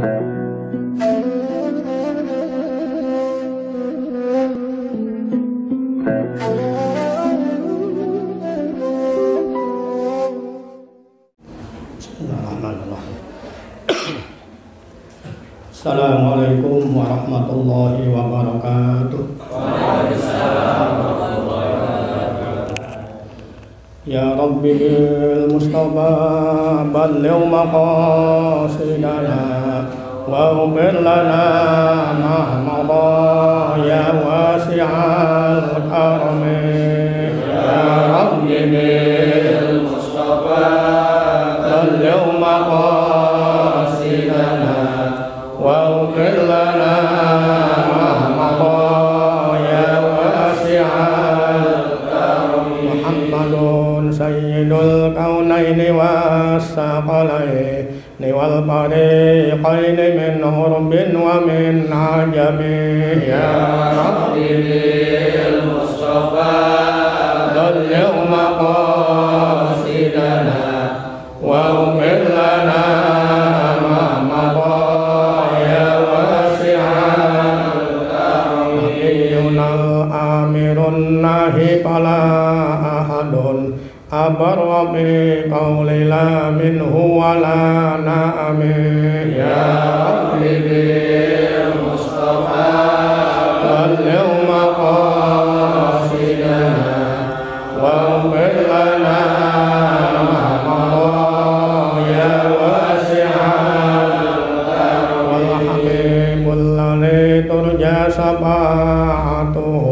Assalamualaikum warahmatullahi wabarakatuh. Ya Rabbi bil Mustafa balligh maqasidana wa ighfir lana ma madha ya wasi'al karami. Ya Rabbi bil Mustafa balligh maqasidana واغفر لنا ما مضى يا واسع الكرم. محمد سيد الكونين والثقلين والفريقين من غرب ومن عجم. يا ربي بالمصطفى بلغ مقاصدنا واغفر لنا ما مضى الناهي فلا أحد أبر بقول لا منه ولا نأم. يا ربي بالمصطفى بلغ مقاصدنا واغفر لنا ما مضى يا واسع الكرم. والحبيب الذي ترجى شفاعته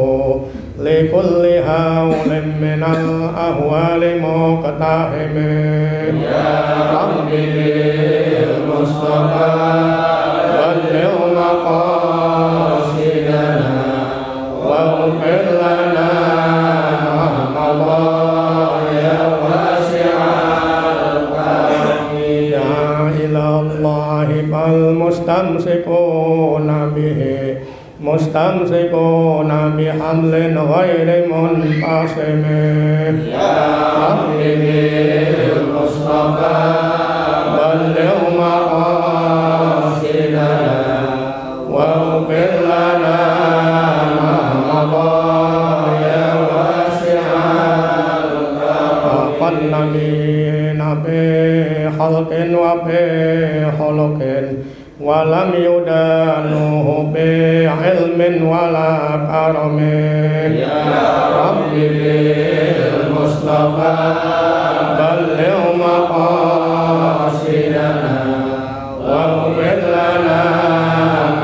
لكل هول من الأهوال مقتحم. يا ربي بالمصطفى بلغ مقاصدنا واغفر لنا ما مضى يا واسع الكرم. دعا إلى الله فالمستمسكون به مستمسكون بحبل غير منقسم. يا ربي بالمصطفى بلغ مقاصدنا واغفر لنا ما مضى يا واسع الكرم. والنبيين في خلق وفي خلق ولم يدانوه بعلم ولا كرم. يا ربي بالمصطفى بلغ مقاصدنا واغفر لنا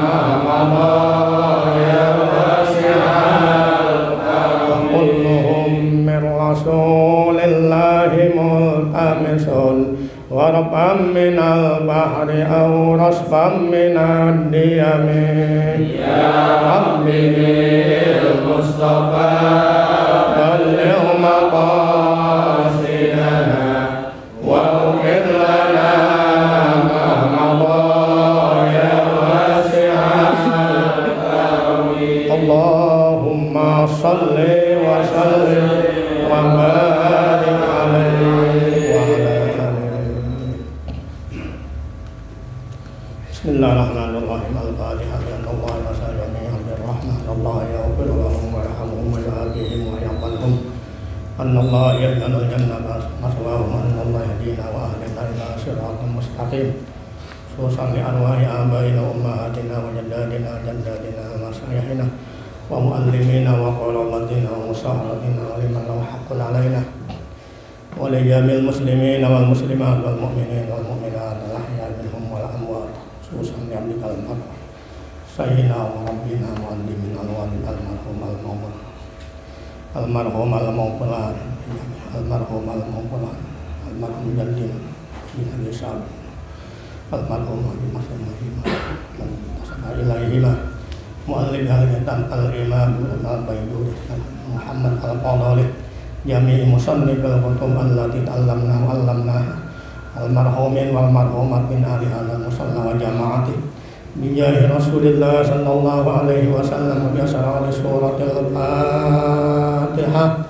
ما مضى يا واسع الكرم. كلهم من رسول الله ملتمس غربا من البحر أو رصفا من الديم. يا ربي بالمصطفى بلغ مقاصدنا واغفر لنا ما مضى يا واسع الكرم. اللهم صل وسلم وبارك عليه وعلى Bismillahirrahmanirrahim. Al-Fatihah. Allah wa sallam ar-Rahman. Allah yaghfir lahum wa yarhamhum wa yu'afihim wa yaqbalhum. Anallahu yaj'alul jannata maswahum. Anallahu yahdina wa ahdina ila siratal mustaqim. Salli arwahi abaina wa ummahatina wa jaddadina jaddadina wa masyayihina wa muallimina wa qulatina wa musahhatina wa liman lahu haqqun alaina wa li jamil muslimina wal muslimat wal mu'minina wal mu'minat al-ahya'i minhum wal amwat. Susan yamlikal mar sayyidina wa rabbina mu'allimina al-walid al-marhum al-mawmur al-marhum al-mawfulan al-marhum al-mawfulan al-marhum jaddin bin al-isab al-marhum al-masumahimah al-tasabah ilaihimah mu'allim al-yatam al-imam al-bayduri Muhammad al-Qadali jami'i musannif al-kutub allati ta'allamna wa 'allamnaha al-marhumin wal marhumat min ahli hadal musalla wa jama'ati bijahi Rasulillah sallallahu alaihi wasallam wa biasara suratil Fatihah.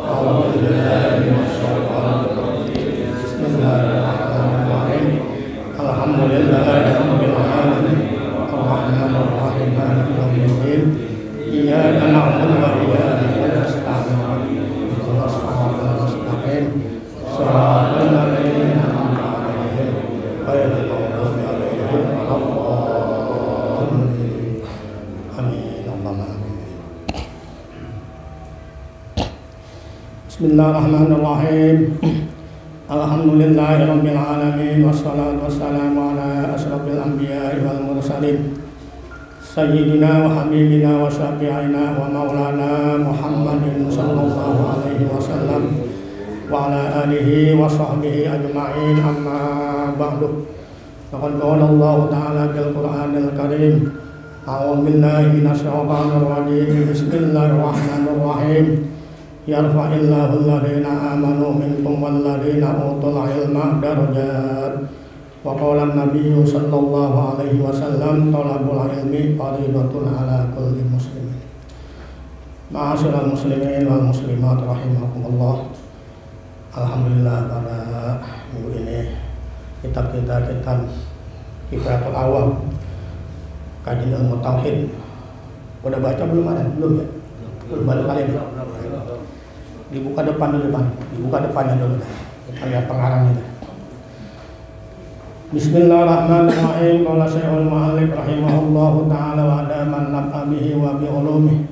A'udzu billahi minasyaitonir rajim. Bismillahirrahmanirrahim. Alhamdulillahi rabbil alamin. Amin Allahumma amin. Bismillahirrahmanirrahim. Alhamdulillahirabbil alamin wassalatu wassalamu ala asyrofil anbiya'i wal mursalin sayyidina wa habibina wa syafi'ina wa maulana Muhammadin sallallahu alaihi wasallam wa ala alihi wa sahbihi ajma'in, amma ba'du. Faqad qala Allah ta'ala bil Qur'anil Karim, a'udzu billahi minasy syaithanir rajim. Bismillahirrahmanirrahim. Yarfa'illahu alladhina amanu minkum walladhina utul ilma darajat. Wa qala an-nabiyyu sallallahu alaihi wasallam, talabul ilmi fardhatun ala kulli muslimin. Ma'asyiral muslimin wal muslimat rahimakumullah. Alhamdulillah, pada minggu ini kitab Kifayatul Awam, kajian ilmu tauhid. Udah baca belum ada? Belum ya? Belum, baru kali ini. Dibuka depan dulu, Bang. Dibuka depannya dulu. Kita lihat pengarangnya. Bismillahirrahmanirrahim. Qala Syekhul Mu'allif rahimahullahu ta'ala wa adaman naf'a bihi wa bi ulumihi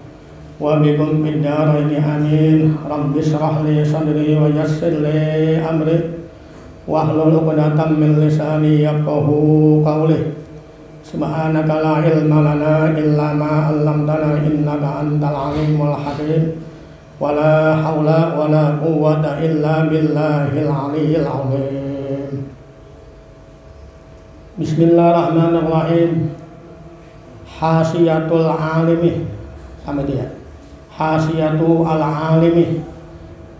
wa bikum fid dharaini amin. Rabbi shrah li sadri wa yassir li amri wahlul 'uqdatam min lisani yafqahu qawli. Subhanaka la ilma lana illa ma 'allamtana innaka antal alimul hakim. Wala haula wala quwwata illa billahil aliyyil azim. Bismillahirrahmanirrahim. Hasiyatul alimi, sama dia. Hasiyatu al-alimi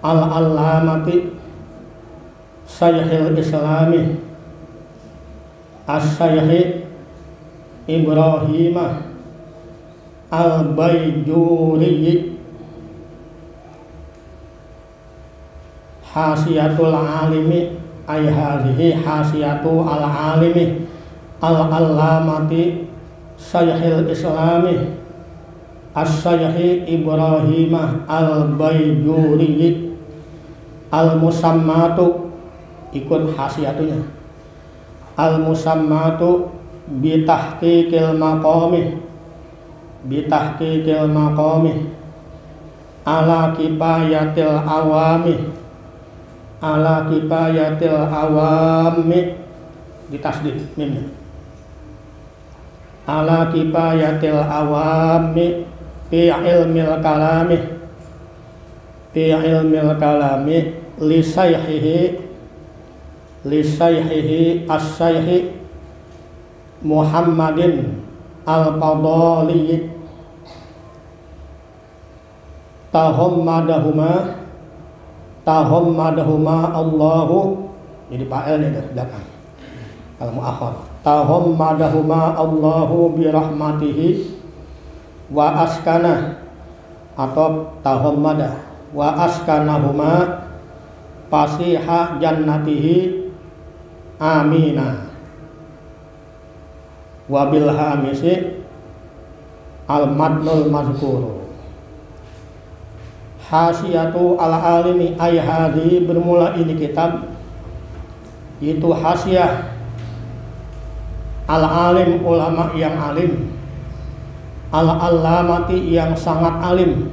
al-allamati Sayhil Islami As-Sayhi Ibrahimah Al-Baijuri. Hasiyatul alimi ay hadhihi hasiyatu al-alimi al-allamati Sayhil Islami As-Sayhi Ibrahimah Al-Baijuri al-musammatu, ikut hasiyatunya, al-musammatu bitahqiqil maqami ala kifayatil awami ditasdid mimnya, ala kifayatil awami fi ilmil kalami li sayhihi as-sayhi Muhammadin al-Fadali tahammadahuma Allahu, jadi fa'il nih belakang kalau muakhar, tahammadahuma Allahu bi rahmatihi wa askana, atau tahammada wa askanahuma fasiha jannatihi amina wa bil hamisi al madnul mazkur. Hasiyatu al-alimi ay hadhi, bermula ini kitab itu hasiyah al-alim, ulama yang alim, al-allamati yang sangat alim,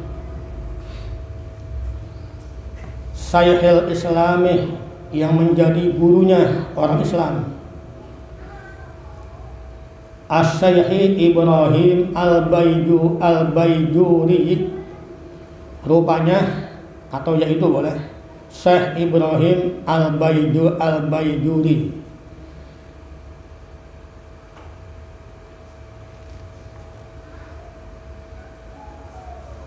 Sayhil Islami yang menjadi gurunya orang Islam, As-Sayhi Ibrahim Al-Baijuri, rupanya atau yaitu boleh Syekh Ibrahim Al-Baijuri.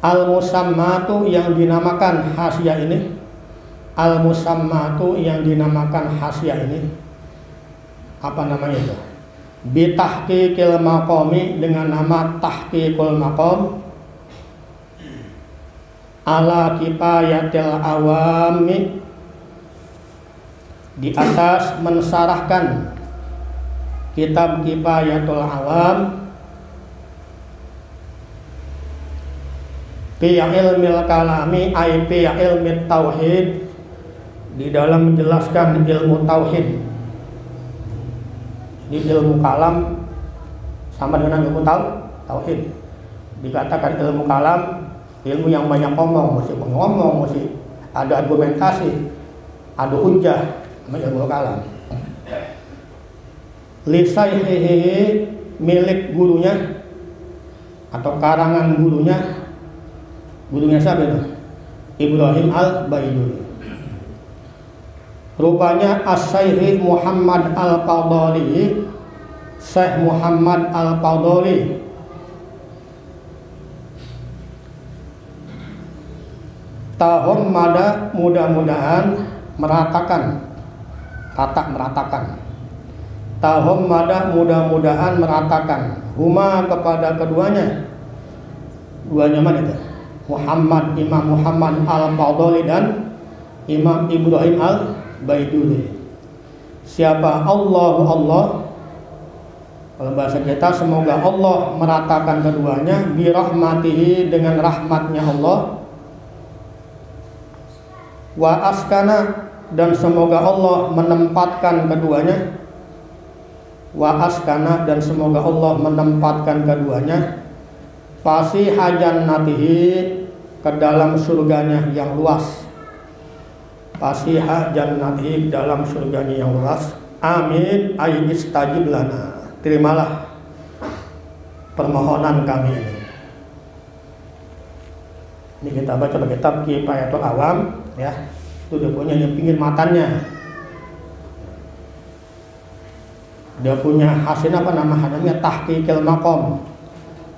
Al-musammatu yang dinamakan hasiyah ini, al-musammatu yang dinamakan hasiyah ini, apa namanya itu? Bitahqiqil maqami, dengan nama tahqiqul maqam, ala kifayatil awami, di atas mensarahkan kitab Kifayatul Awam, fi ilmil kalami ay fi ilmi tauhid, di dalam menjelaskan ilmu tauhid. Di ilmu kalam sama dengan ilmu tauhid. Dikatakan ilmu kalam, ilmu yang banyak ngomong, mesti ada argumentasi, ada hujah, namanya ilmu kalam. Lisaihihi, milik gurunya atau karangan gurunya siapa itu? Ibrahim al-Baijuri. Rupanya As-Syaikh Muhammad Al-Fadhali, Syekh Muhammad Al-Fadhali tahun mada, mudah-mudahan meratakan, tahun mada, mudah-mudahan meratakan huma kepada keduanya mana itu? Imam Muhammad Al-Fadhali dan Imam Ibrahim Al-Baijuri. Siapa? Allah. Kalau bahasa kita, semoga Allah meratakan keduanya bi rahmatihi, dengan rahmatnya Allah, wa askana, dan semoga Allah menempatkan keduanya, dan semoga Allah menempatkan keduanya fasiha jannatihi, ke dalam surganya yang luas. Fasiha jannatihi, dalam surganya yang luas. Amin. Ay istajib lana, terimalah permohonan kami ini. Ini kita baca kitab Kifayatul Awam, ya. Itu dia punya yang pinggir matanya. Dia punya hasil namanya Tahqiqil Maqam.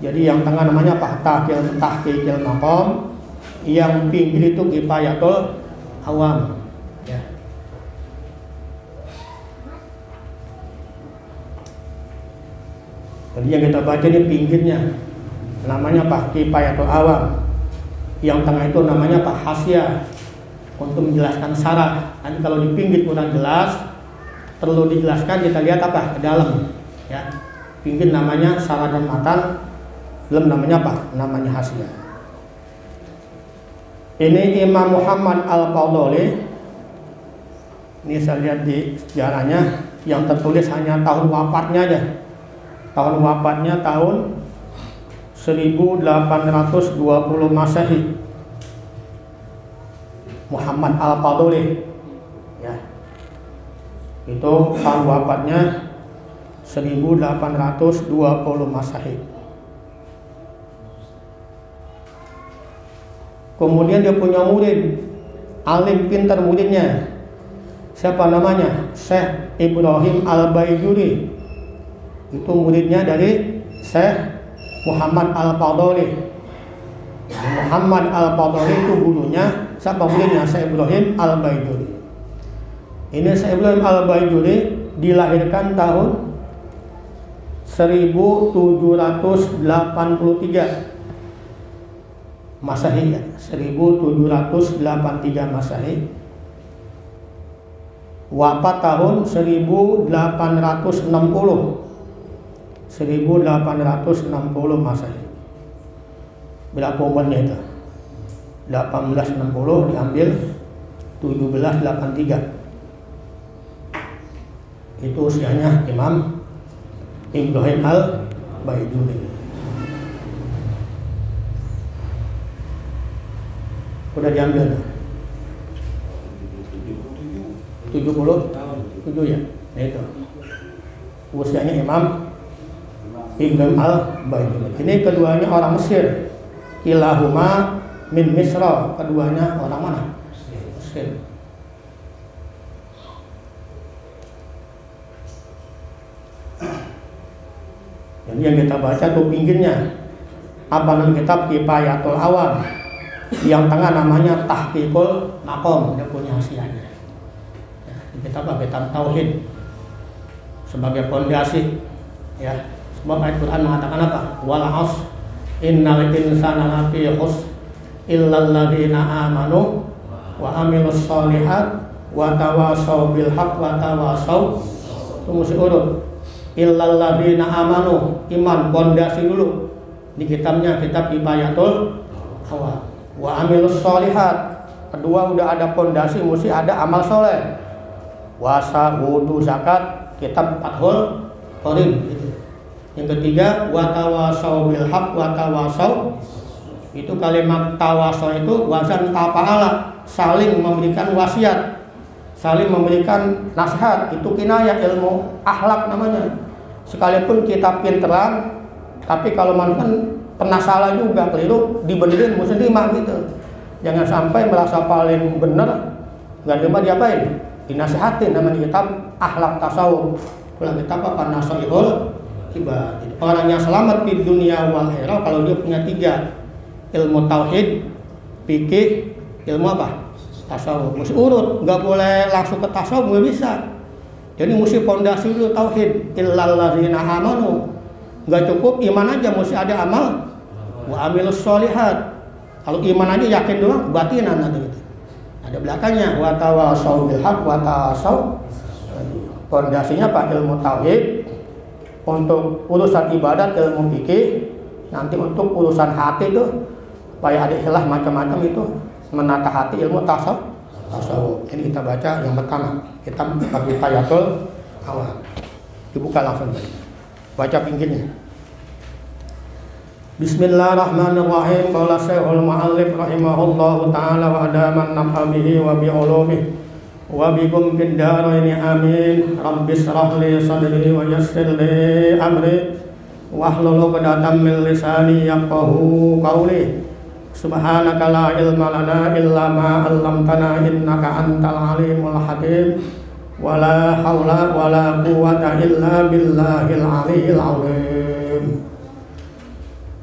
Jadi yang tengah namanya apa? Tahqiqil Maqam. Yang pinggir itu Kifayatul Awam, ya. Jadi yang kita baca ini pinggirnya namanya apa? Kifayatul Awam. Yang tengah itu namanya apa? Hasyiah, untuk menjelaskan syarat. Nanti kalau di pinggir kurang jelas, perlu dijelaskan, kita lihat apa? Ke dalam, ya. Pinggir namanya syarat dan matan, belum namanya apa? Namanya hasyiah. Ini Imam Muhammad Al-Fadhali. Ini saya lihat di sejarahnya, yang tertulis hanya tahun wafatnya aja. Tahun wafatnya tahun 1820 Masehi. Muhammad Al-Fadhali, ya. Itu tahun wafatnya 1820 Masehi. Kemudian dia punya murid, alim pintar muridnya. Siapa namanya? Syekh Ibrahim Al-Baijuri. Itu muridnya dari Syekh Muhammad Al-Fadhali. Muhammad Al-Fadhali itu gurunya. Siapa muridnya? Syekh Ibrahim Al-Baijuri. Ini Syekh Ibrahim Al-Baijuri dilahirkan tahun 1783 Masehi, ya. 1783 Masehi. Wafat tahun 1860 Masehi. Berapa umurnya itu? 1860 diambil 1783. Itu usianya Imam Ibrahim Al-Baijuri. Udah diambil 77 ya. Nah, itu usianya Imam Ibrahim Al-Baijuri. Ini keduanya orang Mesir. Kilahuma min Misra. Keduanya orang mana? Mesir. Jadi yang kita baca tuh pinggirnya apa namanya? Kitab Kifayatul Awam. Yang tengah namanya Tahqiqul Maqam, dia punya hasilnya. Ya, kitab tauhid sebagai fondasi, ya. Sebab ayat Quran mengatakan apa? Wal 'ashr innal insana lafi khusr illal ladzina amanu wa amilus sholihat wa tawassaw bil haqq wa tawassaw. Itu mesti urut. Illal ladzina amanu, iman fondasi dulu. Di kitabnya kitab Kifayatul Awam. Wa amilus sholihat, kedua udah ada fondasi, mesti ada amal soleh. Puasa, wudu, zakat, kitab Fathul Qorib gitu. Yang ketiga watawasau bil haq watawasau, itu kalimat tawasau itu wazan tafa'ala, saling memberikan wasiat, saling memberikan nasihat. Itu kinayah, ilmu akhlak namanya. Sekalipun kita pinteran, tapi kalau kan pernah salah juga, keliru, dibenerin mesti terima gitu. Jangan sampai merasa paling benar, nggak terima diapain? Dinasihatin. Namanya kitab akhlak tasawuf. Ulang kitab apa? Nasaihul Ibad. Orang yang selamat di dunia wal akhirah kalau dia punya 3, ilmu tauhid, fikih, ilmu apa? Tasawuf. Mesti urut, nggak boleh langsung ke tasawuf, nggak bisa. Jadi mesti pondasi dulu tauhid. Illal ladzina amanu. Nggak cukup iman aja, mesti ada amal. Wa amilus sholihat. Kalau iman aja yakin doang, batinan nanti gitu. Ada belakangnya wa tawasau bil haq wa tawasau. Pondasinya Pak, ilmu tauhid. Untuk urusan ibadat ilmu fikih. Nanti untuk urusan hati itu supaya ada ikhlas macam-macam itu menata hati ilmu tasawuf. Ini kita baca yang pertama. Kita bagi tayatul awal. Dibuka langsung. Baca pinggirnya. Bismillahirrahmanirrahim. Qala Syekhul Mu'allif rahimahullahu ta'ala wa adaman naf'a bihi wa bi ulumihi wa bikum fid dharaini amin. Rabbi shrah li sadri wa yassir li amri wahlul 'uqdatam min lisani yafqahu qawli. Subhanaka la ilma lana illa ma 'allamtana innaka antal alimul hakim. Wa la haula wa la quwwata illa billahil aliyyil 'azim.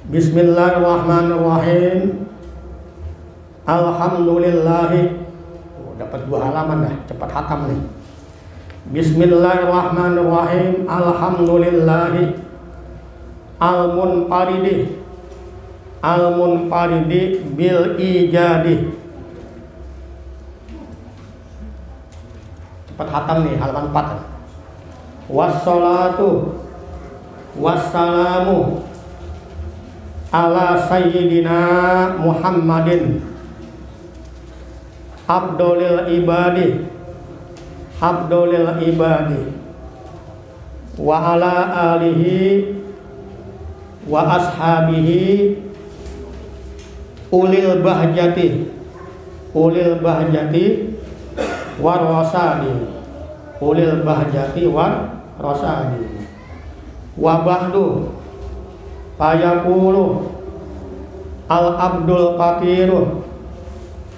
Bismillahirrahmanirrahim. Alhamdulillahi. Dapat 2 halaman dah, cepat hatam nih. Bismillahirrahmanirrahim. Alhamdulillahi al-munfaridi bil ijadi. Cepat hatam nih, halaman 4. Wassalatu wassalamu ala sayyidina Muhammadin abdolil ibadi wa ala alihi wa ashabihi ulil bahjati war rasadi wa ba'du fayaqulu al abdul faqiru.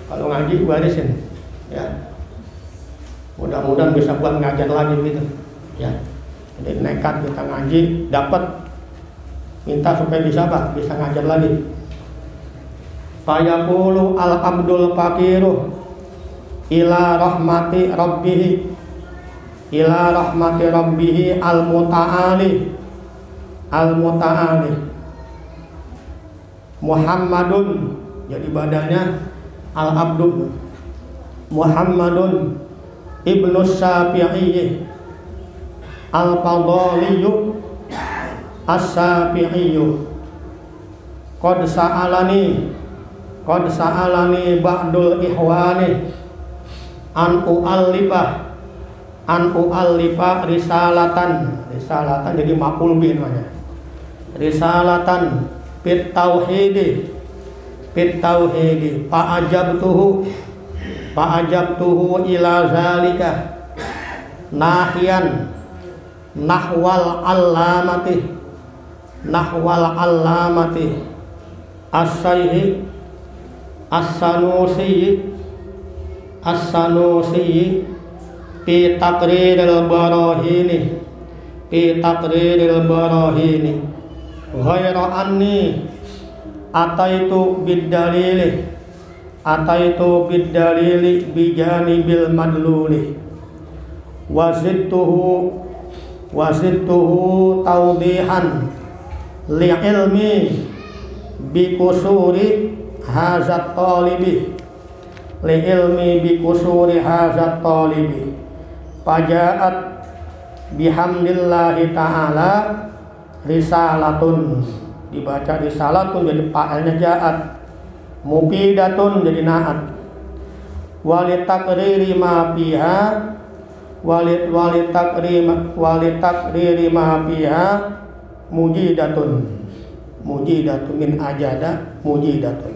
Kalau ngaji barisin ya, mudah-mudahan bisa buat ngajar lagi gitu ya. Jadi nekat kita ngaji, dapat, minta supaya bisa apa? Bisa ngajar lagi. Fayaqulu al abdul faqiru ila rahmati rabbih al muta'ali Muhammadun, jadi badannya al abdu Muhammadun ibnu Syafi'i al fadaliyu as-Syafi'i qad sa'alani ba'dul ihwani an u'allifa risalatan jadi maf'ul bih namanya. Risalatan fit tauhidi fa'ajabtuhu ila zalika nahiyan nahwal allamati as-sayyi as-sanusi fi taqriril barahini ghayra anni ataitu bid-dalili bijanibil madluli wazidtuhu tawdihan li'ilmi bikusuri hazat talibi fajaat bihamdillahi ta'ala risalatun, dibaca risalatun jadi fa'ilnya ja'at, mufidatun jadi na'at, walitakriri ma fiha walitakriri ma fiha mujidatun min ajada mujidatun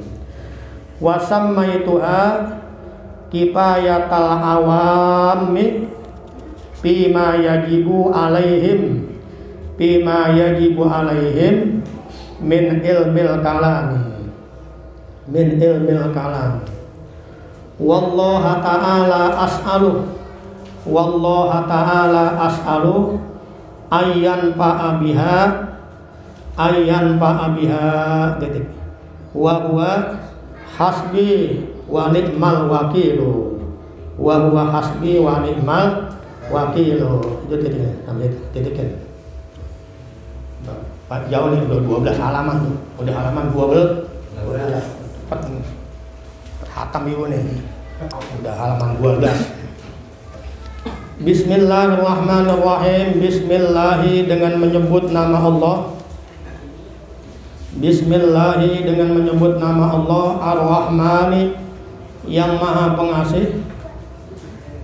wa sammaituha kifayatal awami bima yajibu alaihim min ilmil kalam wallaha ta'ala as'alu ayyan fa'a biha detik wa huwa hasbi wa ni'mal wakilu itu titiknya Pak jauh nih udah 12 halaman tuh. Udah halaman 12. Cepat hatam ibu nih. Udah halaman 12. Bismillahirrahmanirrahim. Bismillahi dengan menyebut nama Allah. Bismillahi dengan menyebut nama Allah. Ar-Rahmani yang maha pengasih.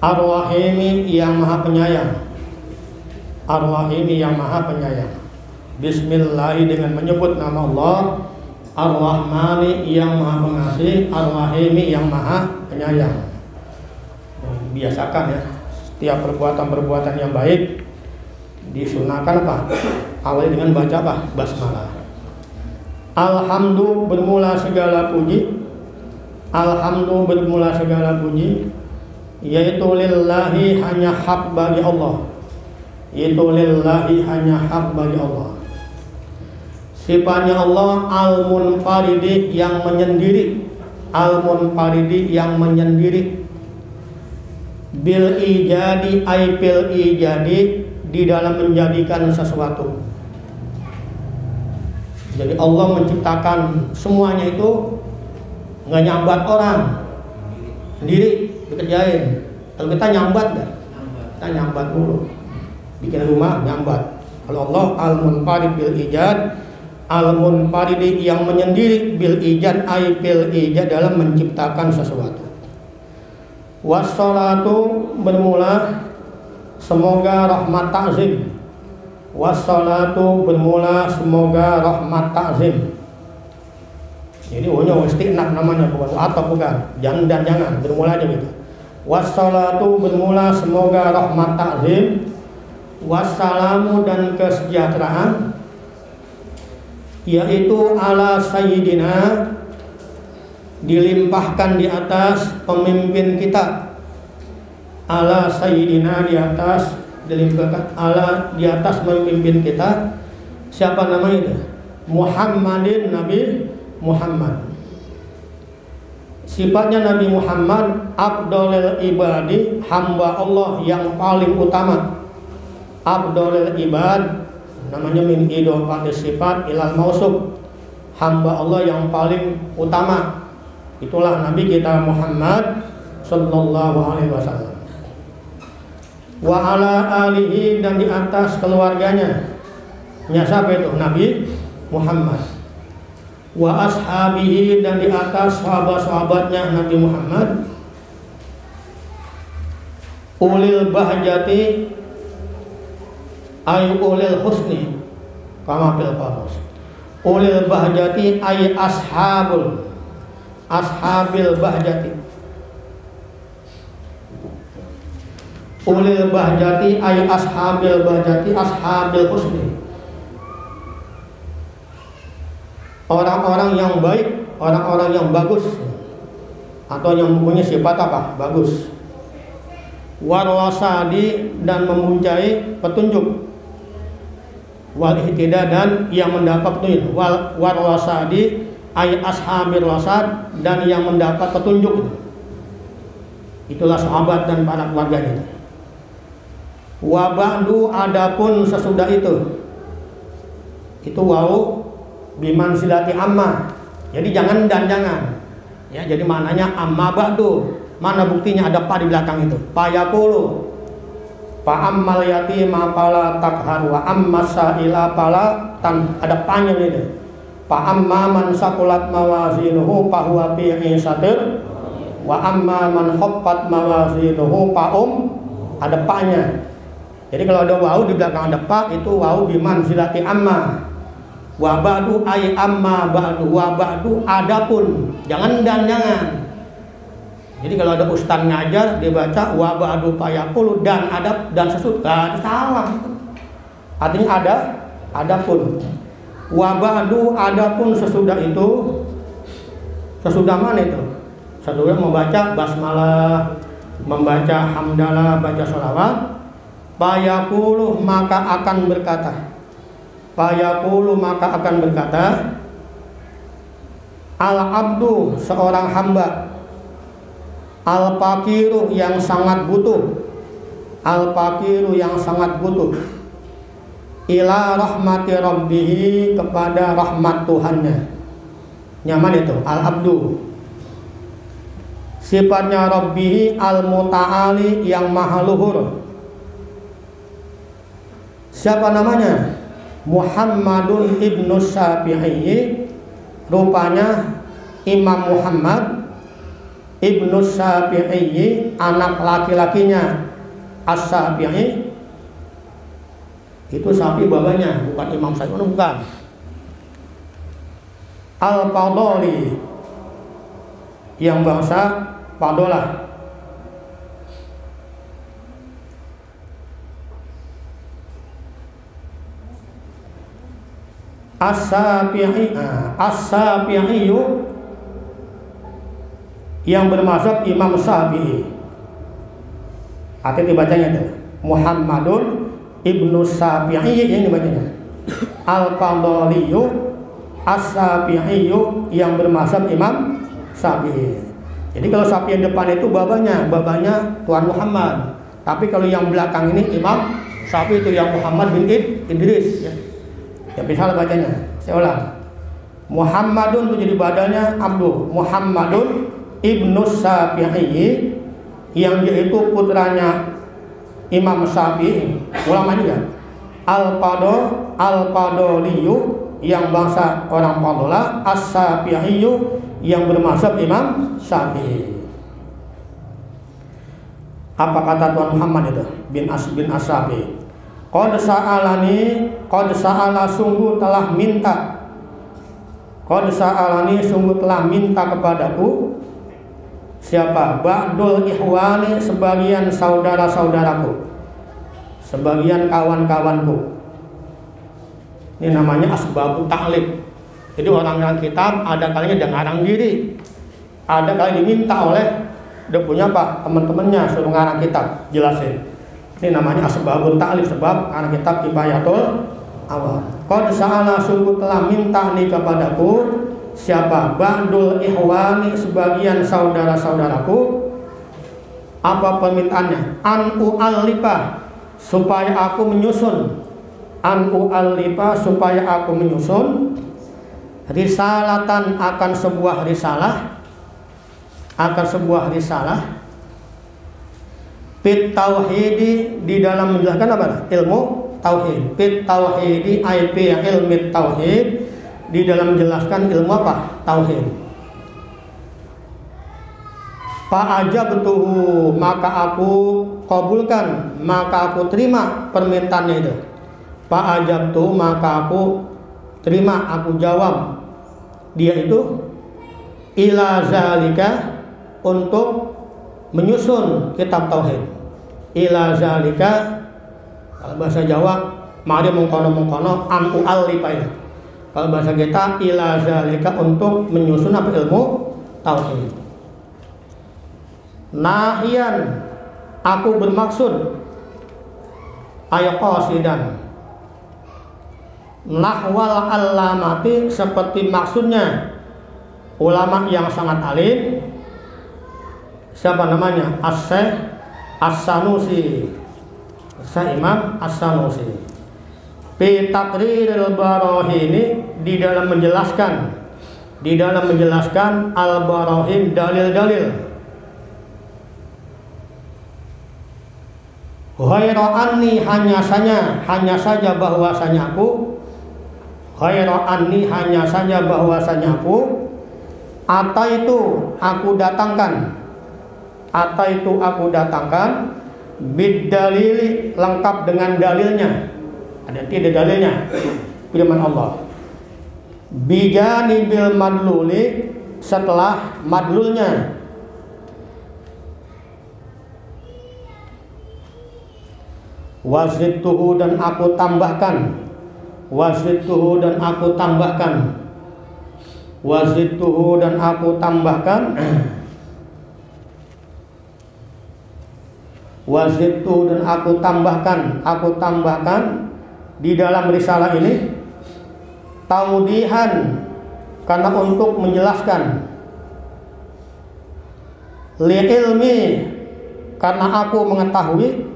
Ar-Rahimi yang maha penyayang. Ar-Rahimi yang maha penyayang. Bismillahi dengan menyebut nama Allah. Ar-Rahmani yang maha pengasih. Ar-Rahimi yang maha penyayang. Biasakan ya, setiap perbuatan-perbuatan yang baik disunahkan apa? Awali dengan baca apa? Basmalah. Alhamdu bermula segala puji. Alhamdu bermula segala puji, yaitu lillahi hanya hak bagi Allah. Yaitu lillahi hanya hak bagi Allah. Sifatnya Allah al-munfaridi yang menyendiri. Al-munfaridi yang menyendiri. Bil ijadi ay bil ijadi, di dalam menjadikan sesuatu. Jadi Allah menciptakan semuanya itu nggak nyambat orang, sendiri dikerjain. Kalau kita nyambat nggak? Kita nyambat dulu. Bikin rumah nyambat. Kalau Allah al-munfarid bil ijad, al-munfarid yang menyendiri bil ijad ay bil ijad dalam menciptakan sesuatu. Wassalatu bermula semoga rahmat ta'zim. Wassalatu bermula semoga rahmat ta'zim. Jadi istiqnaq namanya, bukan atau bukan. Jangan dan jangan bermula aja gitu. Wassalatu bermula semoga rahmat ta'zim. Wassalamu dan kesejahteraan, yaitu ala sayyidina, dilimpahkan di atas pemimpin kita. Ala sayyidina, di atas, dilimpahkan ala di atas pemimpin kita. Siapa namanya itu? Muhammadin, Nabi Muhammad. Sifatnya Nabi Muhammad afdhalul ibadi, hamba Allah yang paling utama. Afdhalul ibad namanya min idhofatis sifat ilal mausuf, hamba Allah yang paling utama. Itulah Nabi kita Muhammad sallallahu alaihi wasallam. Wa ala alihi, dan di atas keluarganya. Siapa itu? Nabi Muhammad. Wa ashabihi, dan di atas sahabat-sahabatnya Nabi Muhammad. Ulil bahjati ay ulil husni kama fil qamus. Ulil bahjati ay ashabil bahjati. Ulil bahjati ay ashabil bahjati, ashabil husni, orang-orang yang baik, orang-orang yang bagus, atau yang mempunyai sifat apa? Bagus. Warwasadi, dan mempunyai petunjuk. Wal ihtida, dan yang mendapat petunjuk. Warwasadi ay ashabir wasad, dan yang mendapat petunjuk. Itulah sahabat dan para keluarganya. Wa ba'du, adapun sesudah itu wau biman silati amma. Jadi jangan dan jangan. Ya, jadi maknanya amma ba'du. Mana buktinya ada pa di belakang itu? Pa yaqulu. Pa ammal yatima fala takhar wa amma sa'ila fala tan, ada pa-nya ini. Pa amma man saqulat mawazinuhu fa huwa fi 'ishatin wa amma man khaffat mawazinuhu fa ada pa-nya. Jadi kalau ada wawu di belakang ada pa, itu wawu biman silati amma. Wa ba'du ay amma ba'du, wa ba'du adapun. Jangan dan jangan. Jadi kalau ada ustaz ngajar dia baca wa ba'du fayaqulu dan adab dan sesudah, salah. Artinya adapun. Wa ba'du adapun sesudah itu. Sesudah mana itu? Sesudah membaca basmalah, membaca hamdalah, baca sholawat. Fayaqulu maka akan berkata. Fayaqulu maka akan berkata. Al-abdu seorang hamba. Al-faqiru yang sangat butuh. Al-faqiru yang sangat butuh. Ila rahmati rabbihi kepada rahmat Tuhannya. Nyaman itu al-abdu. Sifatnya rabbihi al-muta'ali yang maha luhur. Siapa namanya? Muhammadun ibnu Syafi'i. Rupanya Imam Muhammad ibnu Syafi'i, anak laki-lakinya As-Syafi'i. Itu Syafi'i babanya, bukan Imam Syafi'i, bukan. Al-Fadoli yang bangsa Fadolah. As-Syafi'i, As-Syafi'i yang bermazhab Imam Syafi'i. Artinya dibacanya itu Muhammadun ibnu Syafi'i yang dibacanya. Al-Fadoliyu As-Syafi'iyu yang bermazhab Imam Syafi'i. Jadi kalau Syafi'i yang depan itu babanya Tuan Muhammad. Tapi kalau yang belakang ini Imam Syafi'i itu yang Muhammad bin Idris ya. Ya bisa bacanya. Saya ulang. Muhammadun itu jadi badalnya abdu. Muhammadun ibnu Syafi'i yang dia itu putranya Imam Syafi'i. Ulang lagi ya. Al-Fadoliyu yang bangsa orang Fadolah. As-Syafi'iyu yang bermazhab Imam Syafi'i. Apa kata Tuan Muhammad itu? Bin As-Syafi'i. Qad sa'ala sungguh telah minta. Qad sa'alani sungguh telah minta kepadaku. Siapa? Ba'dul ihwani sebagian saudara-saudaraku. Sebagian kawan-kawanku. Ini namanya asbabut ta'lib. Jadi orang-orang kitab ada kalinya dia ngarang diri. Ada kali diminta oleh dia punya apa? Teman-temannya suruh ngarang kitab, jelasin. Ini namanya asbabun ta'lif, sebab karena kitab Kifayatul Awam. Qad sa'ala sungguh telah minta nih kepadaku. Siapa? Ba'dul ihwani sebagian saudara-saudaraku. Apa permintaannya? An u'allifa supaya aku menyusun. An u'allifa supaya aku menyusun risalatan akan sebuah risalah. Akan sebuah risalah fit tauhidi di dalam menjelaskan apa? Ilmu tauhid. Fit tauhidi IP ilmu tauhid di dalam menjelaskan ilmu apa? Tauhid. Fa ajabtuhu maka aku kabulkan, maka aku terima permintaannya itu. Fa ajabtu maka aku terima, aku jawab dia itu ila zalika untuk menyusun kitab tauhid. Ila zalika kalau bahasa Jawa mari mengkono an u'allifa. Kalau bahasa kita ila zalika untuk menyusun apa? Ilmu tauhid. Nahian aku bermaksud ayaqasidan nahwal alamati seperti maksudnya ulama yang sangat alim. Siapa namanya? As-Syekh As-Sanusi. Syekh Imam As-Sanusi. Fi taqriril barahini di dalam menjelaskan al-barahin dalil-dalil. Ghaira anni hanya saja bahwasanya aku. Ghaira anni hanya saja bahwasanya aku. Atau itu aku datangkan bidalili, lengkap dengan dalilnya. Ada tidak dalilnya? Firman Allah. Bijanibil madluli, setelah madlulnya. Wazidtuhu, dan aku tambahkan. Wazidtuhu, dan aku tambahkan. Wazidtuhu, dan aku tambahkan. Wazidtuhu, dan aku tambahkan. Aku tambahkan di dalam risalah ini taudihan, karena untuk menjelaskan, li ilmi, karena aku mengetahui,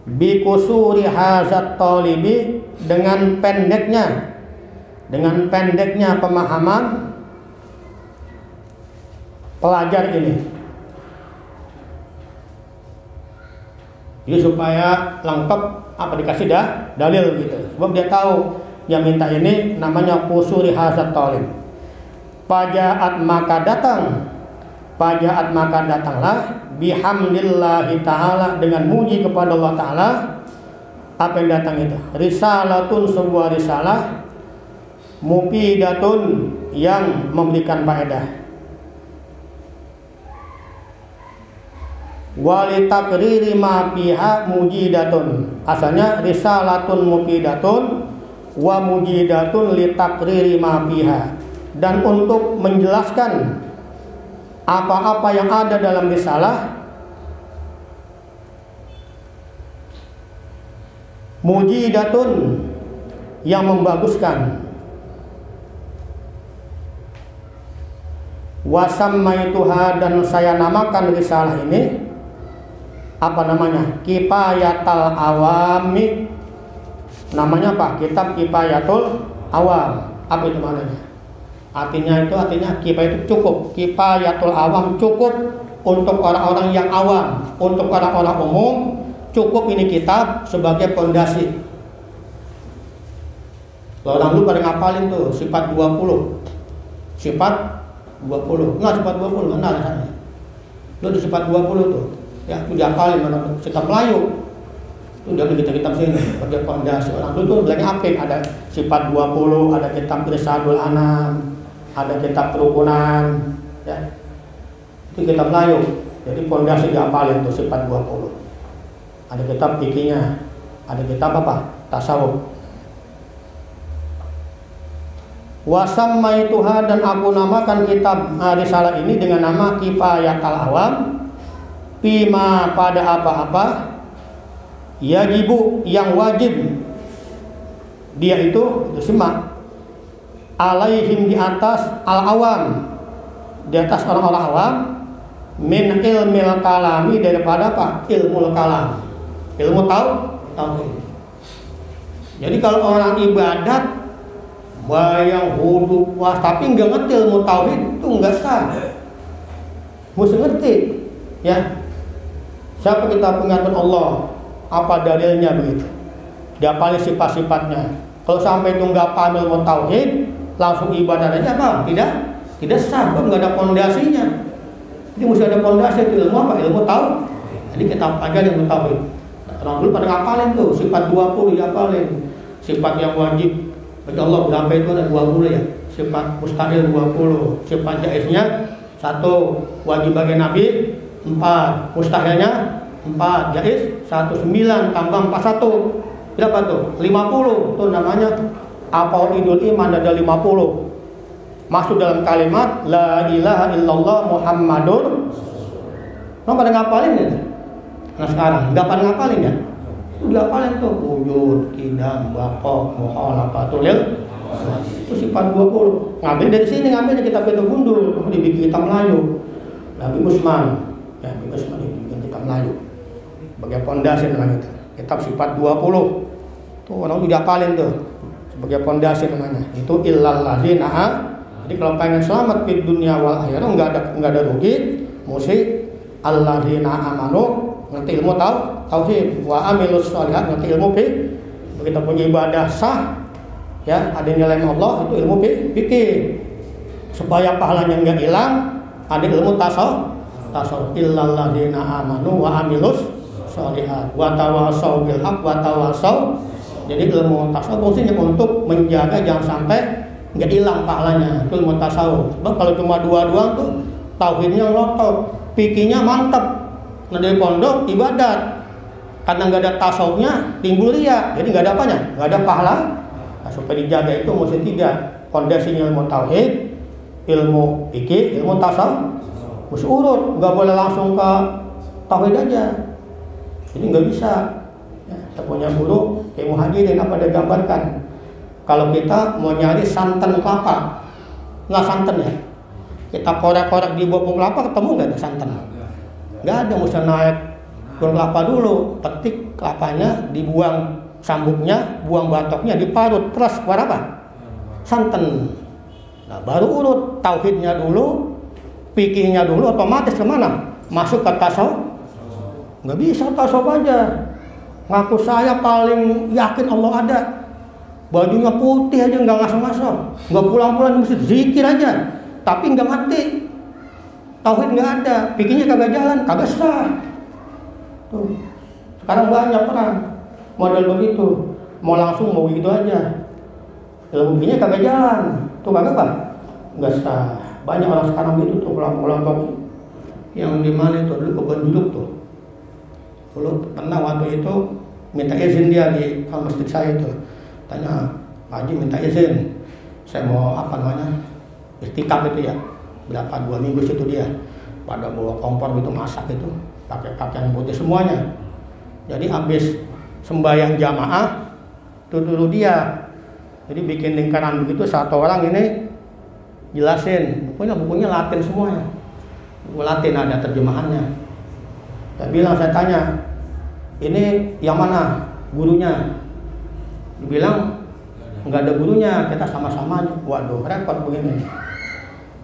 bi kusuri hazat talibi, dengan pendeknya pemahaman pelajar ini. Jadi supaya lengkap, apa dikasih dalil gitu. Sebab dia tahu yang minta ini namanya kusuri hazat talib. Pajaat maka datanglah bihamdillahi ta'ala, dengan muji kepada Allah Ta'ala. Apa yang datang itu? Risalatun, sebuah risalah, mufidatun, yang memberikan faedah. Wali takriri ma fiha mujidatun. Asalnya risalatun mufidatun wa mujidatun li takriri ma fiha, dan untuk menjelaskan apa-apa yang ada dalam risalah, mujidatun, yang membaguskan. Wasammaituha, dan saya namakan risalah ini apa namanya? Kifayatul Awami. Namanya apa? Kitab Kifayatul Awam. Apa itu maknanya? Artinya kifayah itu cukup. Kifayatul Awam, cukup untuk orang-orang yang awam, untuk orang-orang umum. Cukup ini kitab sebagai pondasi. Orang dulu pada ngapalin tuh sifat 20. Sifat 20. Enggak, sifat 20 mana rasanya? Lu di sifat 20 tuh. Ya, itu dihafalin mana kitab Melayu. Itu udah kitab sini sebagai pondasi. Orang dulu tuh belajar apik, ada sifat 20, ada kitab Irsadul Anam, ada kitab Kerukunan, ya. Itu kitab Melayu. Jadi pondasi dihafalin tuh sifat 20. Ada kitab fikihnya, ada kitab apa? Tasawuf. Wasammaituha, dan aku namakan kitab risalah ini dengan nama Kifayatul Awam, bima, pada apa-apa, yajibu, yang wajib, dia itu simak, alaihim, di atas, al-awam, di atas orang-orang awam, min ilmil kalami, daripada apa? Ilmu kalam, ilmu tauhid. Jadi kalau orang ibadat bayang wudu puas tapi nggak ngerti ilmu tauhid, itu nggak sah. Mesti ngerti, ya. Siapa kita pengatur Allah, apa dalilnya begitu? Dia paling sifat-sifatnya. Kalau sampai itu nggak paham ilmu tauhid, langsung ibadah aja apa? Tidak sah, nggak ada pondasinya. Jadi mesti ada pondasi. Itu ilmu apa? Ilmu tauhid. Jadi kita pelajari ilmu tauhid. Orang dulu pada ngapalin tuh sifat 20 diapalin. Sifat yang wajib bagi Allah berapa itu ada 20 ya. Sifat mustahil 20. Sifat jaiznya 1. Wajib bagi Nabi 4. Mustahilnya 4. Jaiz 1. 9 tambah 41. Berapa tuh? 50. Itu namanya aqaidul iman, ada 50. Masuk dalam kalimat la ilaha illallah Muhammadur. Kamu pada ngapalin ya? Nah sekarang nggak pada ngapalin ya? Udah ngapalin tuh wujud, qidam, baqa, mukhalafatul lil. Itu sifat 20. Ngambil dari sini, ngambil kitab itu gundul, dibikin kitab Melayu. Nabi Usman, ya Nabi Usman dibikin kitab Melayu. Sebagai pondasi namanya itu. Kitab sifat 20. Tuh orang udah hafalin tuh. Sebagai pondasi namanya. Itu illal ladzina. Jadi kalau pengen selamat di dunia wal akhirah enggak ada rugi, mesti alladzina amanu, ngerti ilmu tauhid, wa amilus sholihat, ngerti ilmu begitu punya ibadah sah, ya ada nilai Allah, itu ilmu fikih. Supaya pahalanya enggak hilang, ada ilmu tasawuf illal ladzina amanu wa amilus sholihat, wa tawasau bil haq wa tawasau. Jadi ilmu tasawuf fungsinya untuk menjaga jangan sampai nggak hilang pahalanya. Itu ilmu tasawuf. Sebab kalau cuma dua doang tuh tauhidnya lotok, fikihnya mantap. Nah dari pondok ibadat, karena nggak ada tasawufnya timbul riya, jadi nggak ada apanya, nggak ada pahala. Nah, supaya dijaga itu mesti 3 fondasinya, ilmu tauhid, ilmu fikih, ilmu tasawuf. Mesti urut, nggak boleh langsung ke tauhid aja. Jadi nggak bisa. Ya, saya punya guru ilmu hadirin apa dia gambarkan. Kalau kita mau nyari santan kelapa, nggak santan ya, kita korek-korek di bawah kelapa ketemu nggak ada santan? Nggak ada, mesti naik buang kelapa dulu, petik kelapanya, dibuang sambuknya, buang batoknya, diparut, terus keluar apa? Santan. Nah baru urut tauhidnya dulu, fikihnya dulu, otomatis kemana? Masuk ke tasawuf. Nggak bisa tasawuf aja. Ngaku saya paling yakin Allah ada, bajunya putih aja nggak ngasal-ngasal, nggak pulang-pulang mesti zikir aja, tapi nggak mati. Tauhid nggak ada, fikihnya kagak jalan, kagak sah. Tuh. Sekarang banyak orang model begitu, mau langsung mau gitu aja, ilmu fikihnya kagak jalan, tuh kagak apa? Nggak sah. Banyak orang sekarang gitu tuh pulang-pulang kopi. Yang di mana itu dulu kebun jeruk tuh. Dulu pernah waktu itu minta izin dia di masjid saya itu, tanya Pak Haji minta izin, saya mau apa namanya istikaf itu ya, berapa 2 minggu situ dia pada bawa kompor gitu masak itu, pakai pakaian putih semuanya. Jadi habis sembahyang jamaah itu dulu dia, jadi bikin lingkaran begitu, satu orang ini jelasin, bukunya Latin semuanya, buku Latin ada terjemahannya. Saya tanya, ini yang mana gurunya? Dibilang nggak ada gurunya, kita sama-sama aja. Waduh, repot begini.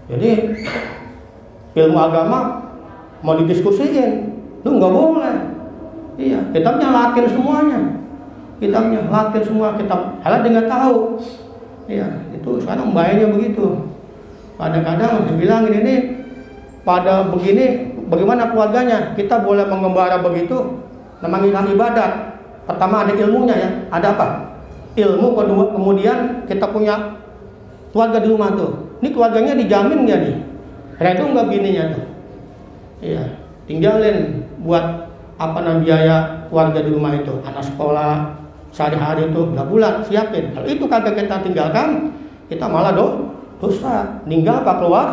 Jadi ilmu agama mau didiskusiin, lu nggak boleh. Iya, kitabnya Latin semuanya, kitabnya Latin semua, kitab. Alah dia nggak tahu. Iya, itu sekarang bahayanya begitu. Kadang-kadang dibilang ini pada begini. Bagaimana keluarganya? Kita boleh mengembara begitu, namanya ibadat. Pertama ada ilmunya ya, ada apa? Ilmu, kedua kemudian kita punya keluarga di rumah tuh. Ini keluarganya dijamin nggak nih? Redo nggak bininya tuh? Iya, tinggalin buat apa namanya biaya keluarga di rumah itu, anak sekolah sehari-hari itu berapa bulan siapin. Kalau itu kagak kita tinggalkan, kita malah dosa. Ninggal apa keluar?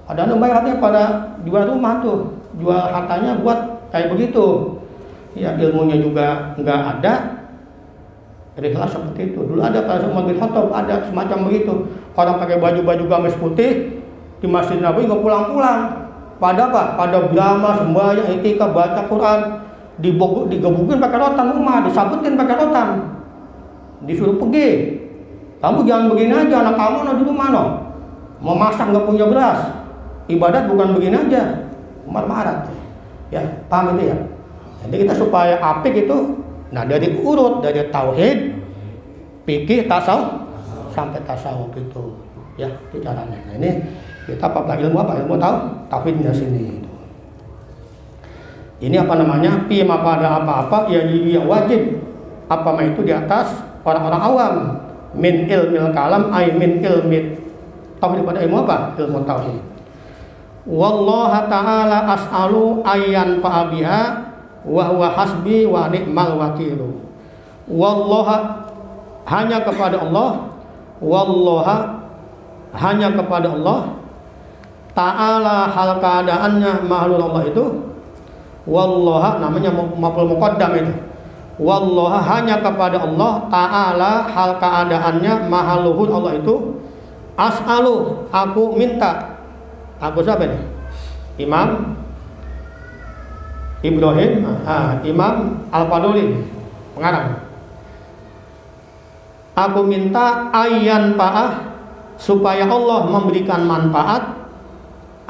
Ada yang bayarnya pada jual rumah tuh, jual hartanya buat kayak begitu. Ya ilmunya juga nggak ada. Ikhlas seperti itu. Dulu ada pada Umar bin Khattab ada semacam begitu. Orang pakai baju gamis putih di Masjid Nabawi nggak pulang-pulang. Pada apa? Pada drama, sembahyang, etika, baca Quran, digebukin pakai rotan rumah, disabutin pakai rotan, disuruh pergi. Kamu jangan begini aja, anak kamu di rumah no. Mau masak nggak punya beras. Ibadat bukan begini aja. Umar marah. Ya, paham itu ya? Jadi kita supaya apik itu, nah dari urut, dari tauhid, fikih, tasawuf sampai tasawuf itu. Ya, itu caranya. Nah, ini kita pakai ilmu apa? Ilmu tauhidnya sini. Ini apa namanya? Pima pada apa-apa yang wajib apa itu di atas orang-orang awam. Min ilmil kalam ay min ilmi tauhid. Pada ilmu apa? Ilmu tauhid. Wallaha ta'ala as'alu ayyan fa'abiha wa huwa hasbi wa ni'mal wakilu. Wallaha hanya kepada Allah, wallaha hanya kepada Allah ta'ala hal keadaannya makhluk Allah itu. Wallaha namanya maf'ul muqaddam itu. Wallaha hanya kepada Allah ta'ala hal keadaannya makhluk Allah itu. As'alu aku minta. Aku siapa nih? Imam Ibrahim, Imam Al-Faduli pengarang. Aku minta ayyan pa'ah supaya Allah memberikan manfaat,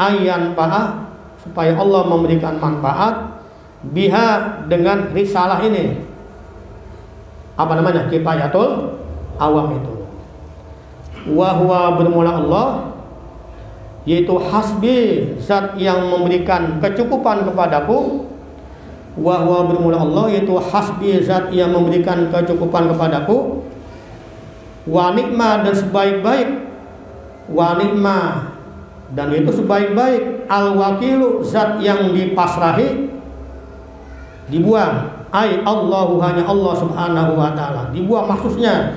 ayyan pa'ah supaya Allah memberikan manfaat biha dengan risalah ini. Apa namanya? Kifayatul awam itu. Wa huwa bermula Allah, yaitu hasbi, zat yang memberikan kecukupan kepadaku, wa huwa bermula Allah, yaitu hasbi, zat yang memberikan kecukupan kepadaku, wa nikmah, dan sebaik-baik, wa nikmah, dan itu sebaik-baik, al wakilu, zat yang dipasrahi, dibuang, ai Allahu, hanya Allah subhanahu wa ta'ala, dibuang maksudnya.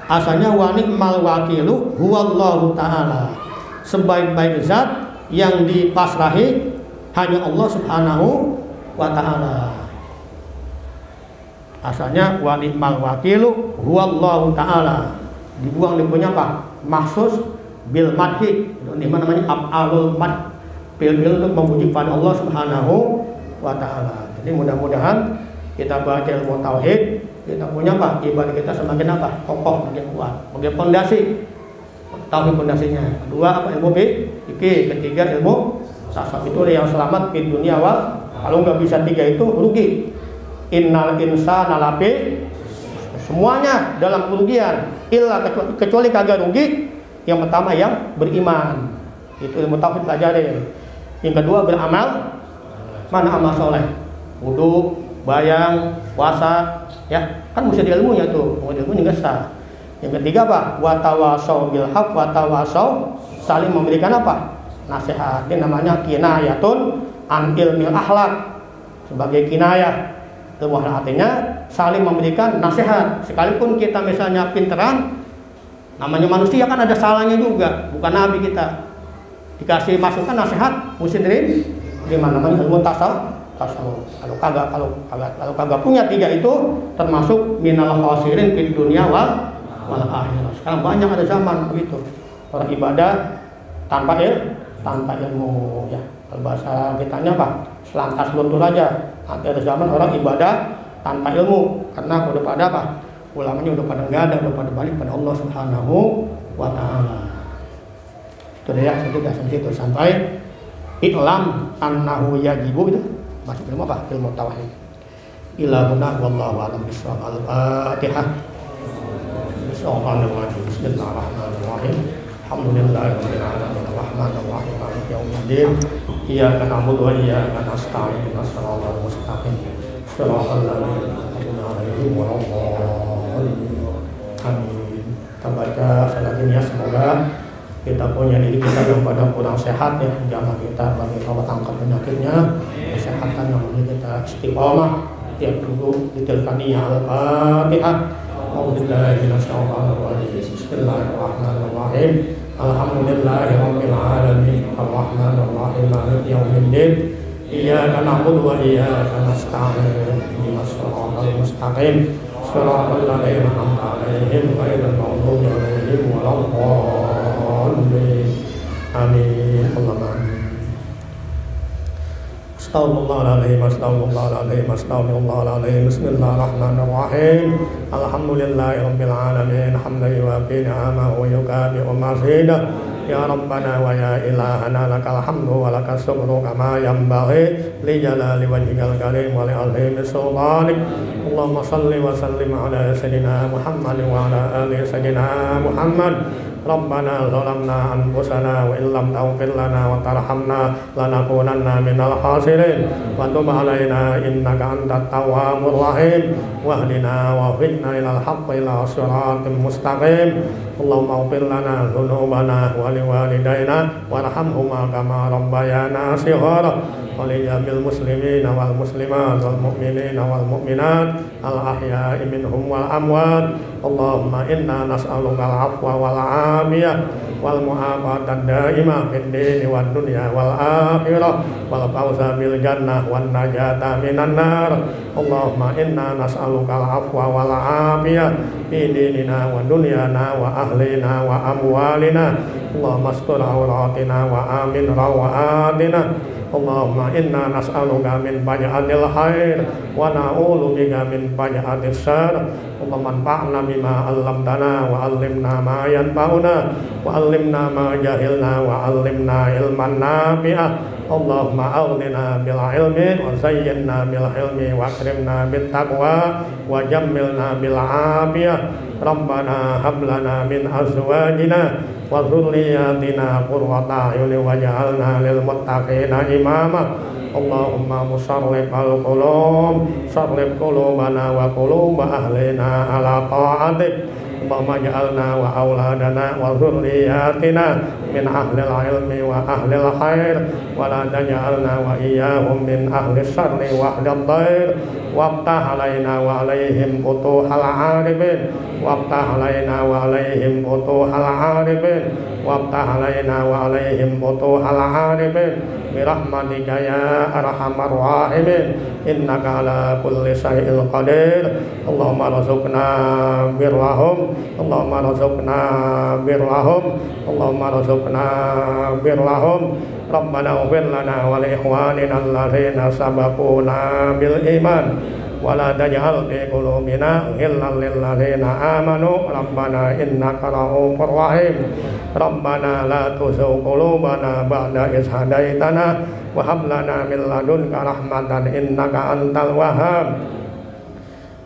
Asalnya wa ni'mal wakilu huwallahu ta'ala, sebaik-baik zat yang dipasrahi hanya Allah subhanahu wa ta'ala. Asalnya wa ni'mal wakilu huwallahu ta'ala, dibuang, dipunya apa? Maksus bil madhi, ini namanya af'alul mad, bil untuk memuji pada Allah subhanahu wa ta'ala. Jadi mudah-mudahan kita baca ilmu tauhid, kita punya apa? Ibadah kita semakin apa? Kokoh, makin kuat, sebagai fondasi. Tauhid fondasinya. Kedua apa? Ilmu fikih. Ketiga ilmu tasawuf. Itu yang selamat di dunia wal. Kalau nggak bisa tiga itu rugi. Innal insana lafi, semuanya dalam kerugian. Illa, kecuali kagak rugi. Yang pertama yang beriman. Itu ilmu tauhid pelajarin. Yang kedua beramal. Mana amal soleh? Wudu, bayang, puasa, ya kan mesti ada ilmunya tuh, mau ilmunya nggak sah. Yang ketiga apa? Watawasau bil haq, watawasau, saling memberikan apa? Nasihat. Ini namanya kinayatun an ilmil akhlak, sebagai kinayah. Itu artinya saling memberikan nasihat. Sekalipun kita misalnya pinteran, namanya manusia kan ada salahnya juga, bukan nabi kita. Dikasih masukan nasihat, mesti terima. Namanya ilmu tasawuf. Kalau kagak punya tiga itu termasuk minal khasirin fid dunya wal akhirah. Sekarang banyak ada zaman begitu, orang ibadah tanpa ilmu, ya. Kalau bahasa kitanya apa? Selantas luntur aja. Nanti ada zaman orang ibadah tanpa ilmu, karena udah pada apa? Ulamanya udah pada nggak ada, udah pada balik pada Allah subhanahu wa ta'ala. Itu deh ya, sudah sampai situ, sampai i'lam annahu yajibu itu. Masuk ilmu apa? Ilmu tauhid. Ilahuna wallahu a'lam bishawab. Al-Fatihah. Bismillahirrahmanirrahim. Alhamdulillahirabbil alamin. Arrahmanirrahim. Maliki yaumiddin. Iyyaka na'budu wa iyyaka nasta'in. Shiratal mustaqim. Shiratal ladzina an'amta 'alaihim ghairil Amin. Kita baca salat ini ya, semoga kita punya diri kita yang pada kurang sehat, ya, jamaah kita bagi Allah angkat penyakitnya, kesehatan yang membuat kita istiqomah tiap dulu ditilkani al-Fatihah. Bismillahirrahmanirrahim. Alhamdulillahirabbil alamin. Arrahmanirrahim. Maliki yaumiddin. Iyyaka na'budu wa iyyaka nasta'in. Ihdinas siratal mustaqim. Shiratal ladzina an'amta 'alaihim ghairil maghdubi 'alaihim waladdallin. Amin. Allahumma amin. Astagfirullahaladzim, astagfirullahaladzim, astagfirullahaladzim. Bismillahirrahmanirrahim. Alhamdulillahirabbil alamin. Hamdan yuwafi ni'amahu wa yukafi'u mazidah. Ya Rabbana wa ya ilahana lakal hamdu wa lakas syukru kama yanbaghi li jalali wajhikal karim wa li azimi sultanik. Allahumma salli wa sallim ala sayyidina Muhammad wa ala ali sayyidina Muhammad. Rabbana zalamna anfusana wa illam taghfir lana wa tarhamna lanakunanna minal khasirin wa tub alaina innaka antat tawwabur rahim wahdina wa fitna ilal haqqi ila siratal mustaqim. Allahumma ighfir lana dzunubana wa liwalidayna warhamhuma kama rabbayana shighara wa li jamil muslimina wal muslimat wal mu'minina wal mu'minat al ahya'i minhum wal amwat. Allahumma inna nas'aluka al-'afwa wal 'afiyah wal mu'afatan daimah fid dini wad dunya wal akhirah wal fawza bil jannah wan najata minan nar. Allahumma inna nas'aluka al-'afwa wal 'afiyah fi dinina wa dunyana wa ahlina wa amwalina. Allahumma astur awratina wa amin rawatina. Allahumma inna nas'aluka min faj'atil khair wa na'udzu bika min faj'atis syarr. Allahumma anfa'na bima 'allamtana wa 'allimna ma yanfa'una wa 'allimna ma jahilna wa 'allimna ilman nafi'ah. Allahumma aghnina bil ilmi wa zayyinna bil hilmi wa akrimna bit taqwa wa jammilna bil afiyah. Rabbana hab lana min azwajina wa dhurriyyatina qurrata a'yun waj'alna lil muttaqina imama. Allahumma musarrifal qulub sarrif qulubana wa quluba ahlina ala ta'atik. Allahumma ja'alna wa auladana wa dhurriyyatina min ahlil ilmi wa ahlil khair wa la taj'alna wa iyyahum min ahlis syarri wa ahlid dhair. Waftah alaina wa alaihim futuhal arifin waftah alaina wa alaihim futuhal arifin waftah alaina wa alaihim futuhal arifin birahmatika ya arhamar rahimin innaka ala kulli syai'in qadir. Allahumma rzuqna birrahum Allahumma rzuqna birrahum Allahumma rzuqna birrahum. Rabbana ighfir lana wa li ikhwanina alladzina sabaquna bil iman wa la taj'al fi qulubina ghillan lil ladzina amanu rabbana innaka ra'ufur rahim. Rabbana la tuzigh qulubana ba'da idh hadaitana wa hab lana min ladunka rahmatan innaka antal wahhab.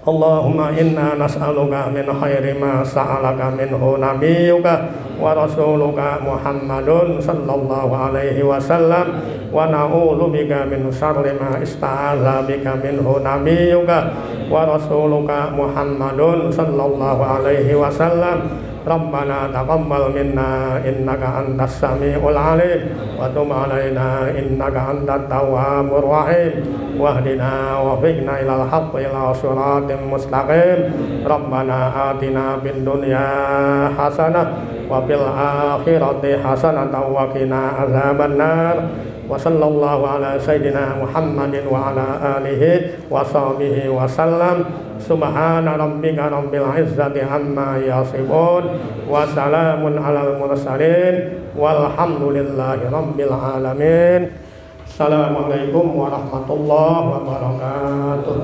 Allahumma inna nas'aluka min khairi ma sa'alaka minhu nabiyyuka wa rasuluka Muhammadun sallallahu alaihi wasallam wa na'udzu bika min syarri ma ista'adza bika minhu nabiyyuka wa rasuluka Muhammadun sallallahu alaihi wasallam. Rabbana taqabbal minna innaka antas samiul alim wa tub alaina innaka antat tawwabur rahim wahdina wa fiqna ilal haqqi ila siratim mustaqim. Rabbana atina fid dunya hasanah wa fil akhirati hasanah wa qina azabannar. Wa sallallahu ala sayyidina Muhammadin wa ala alihi wa sahbihi wa sallam. Subhana rabbika rabbil izzati amma yasifun wa salamun alal mursalin walhamdulillahi rabbil alamin. Assalamualaikum warahmatullahi wabarakatuh.